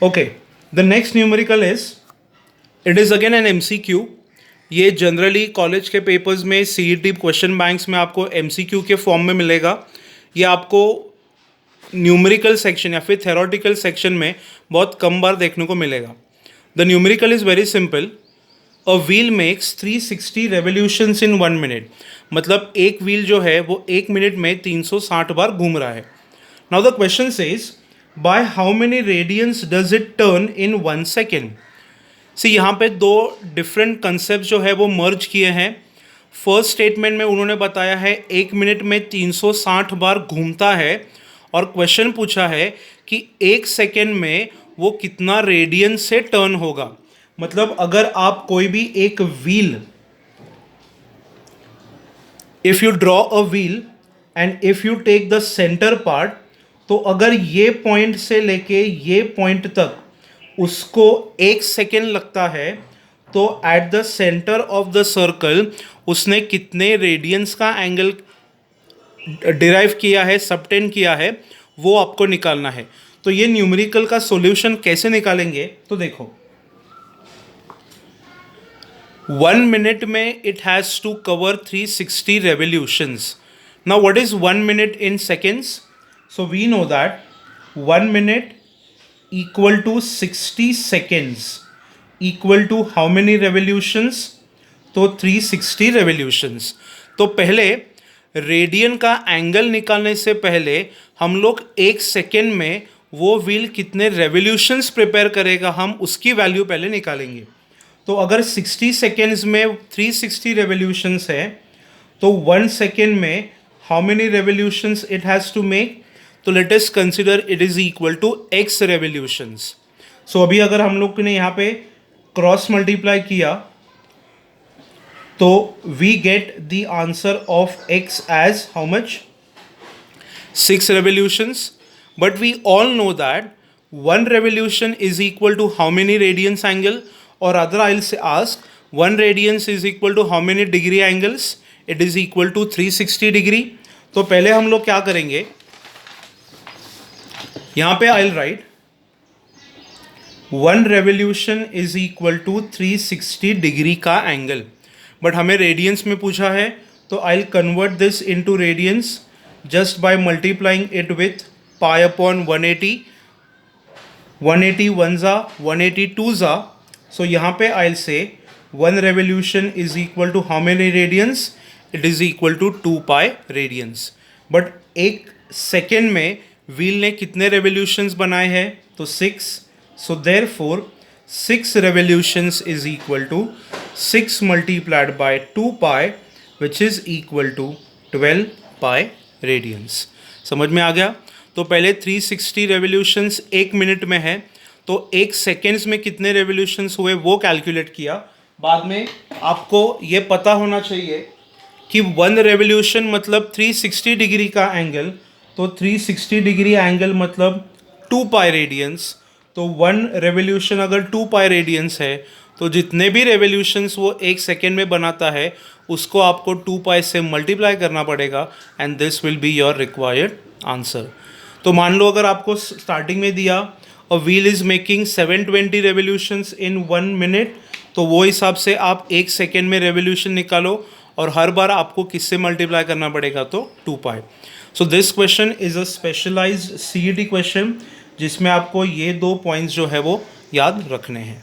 Okay, the next numerical it is again an MCQ। ये generally college के papers में CET question banks में आपको MCQ के फॉर्म में मिलेगा। ये आपको न्यूमेरिकल सेक्शन या फिर थेरोटिकल सेक्शन में बहुत कम बार देखने को मिलेगा। The numerical is very simple. A wheel makes 360 revolutions in 1 minute. मतलब एक व्हील जो है वो 1 मिनट में 360 बार घूम रहा है। Now the question says by how many radians does it turn in 1 second. यहाँ पे दो डिफरेंट कंसेप्ट जो है वो मर्ज किए हैं। फर्स्ट स्टेटमेंट में उन्होंने बताया है 1 मिनट में 360 बार घूमता है, और क्वेश्चन पूछा है कि 1 सेकेंड में वो कितना रेडियंस से टर्न होगा। मतलब अगर आप कोई भी एक wheel, if you draw a wheel and if you take the centre part, तो अगर ये पॉइंट से लेके ये पॉइंट तक उसको 1 सेकेंड लगता है, तो at the centre of the circle उसने कितने रेडियंस का एंगल डिराइव किया है, सबटेंड किया है, वो आपको निकालना है। तो ये न्यूमेरिकल का सॉल्यूशन कैसे निकालेंगे, तो देखो 1 मिनट में it has to cover 360 revolutions. Now what is 1 minute in seconds? So we know that 1 minute equal to 60 seconds equal to how many revolutions? तो 360 revolutions। तो पहले रेडियन का एंगल निकालने से पहले हम लोग 1 सेकेंड में वो व्हील कितने रेवोल्यूशंस प्रिपेयर करेगा, हम उसकी वैल्यू पहले निकालेंगे। तो अगर 60 सेकेंड्स में 360 रेवोल्यूशंस है, तो 1 सेकेंड में how many revolutions it has to make? तो let us consider it is equal to x revolutions. So अभी अगर हम लोग ने यहाँ पे क्रॉस मल्टीप्लाई किया, तो we get the answer of x as how much? 6 revolutions. But we all know that 1 revolution is equal to how many radians angle, और other I will ask 1 radians is equal to how many degree angles? It is equal to 360 degree. तो पहले हम लोग क्या करेंगे, यहाँ पे I will write 1 revolution is equal to 360 degree का एंगल, बट हमें रेडियंस में पूछा है, तो I will convert this into radiance just by multiplying it with pi upon 180। 180 1 जा 180 2 जा। सो यहाँ पे I will say 1 revolution is equal to how many radians? It is equal to 2 pi radians. But 1 second में wheel ने कितने revolutions बनाए हैं? तो 6। So therefore 6 revolutions is equal to 6 multiplied by 2 pi which is equal to 12 pi radians. समझ में आ गया? तो पहले 360 रेवोल्यूशंस 1 मिनट में है, तो 1 सेकेंड्स में कितने रेवोल्यूशंस हुए वो कैलकुलेट किया। बाद में आपको ये पता होना चाहिए कि 1 रेवोल्यूशन मतलब 360 डिग्री का एंगल, तो 360 डिग्री एंगल मतलब 2 पाई रेडियंस। तो 1 रेवोल्यूशन अगर 2 पाई रेडियंस है, तो जितने भी रेवोल्यूशंस वो 1 सेकेंड में बनाता है उसको आपको 2 पाई से मल्टीप्लाई करना पड़ेगा, and this will be your required answer. तो मान लो अगर आपको स्टार्टिंग में दिया a wheel is making 720 revolutions in 1 minute, तो वो हिसाब से आप 1 सेकेंड में रेवोल्यूशन निकालो, और हर बार आपको किससे मल्टीप्लाई करना पड़ेगा? तो 2 pi. So this question is a specialized CET question, जिसमें आपको ये 2 पॉइंट्स जो है वो याद रखने हैं।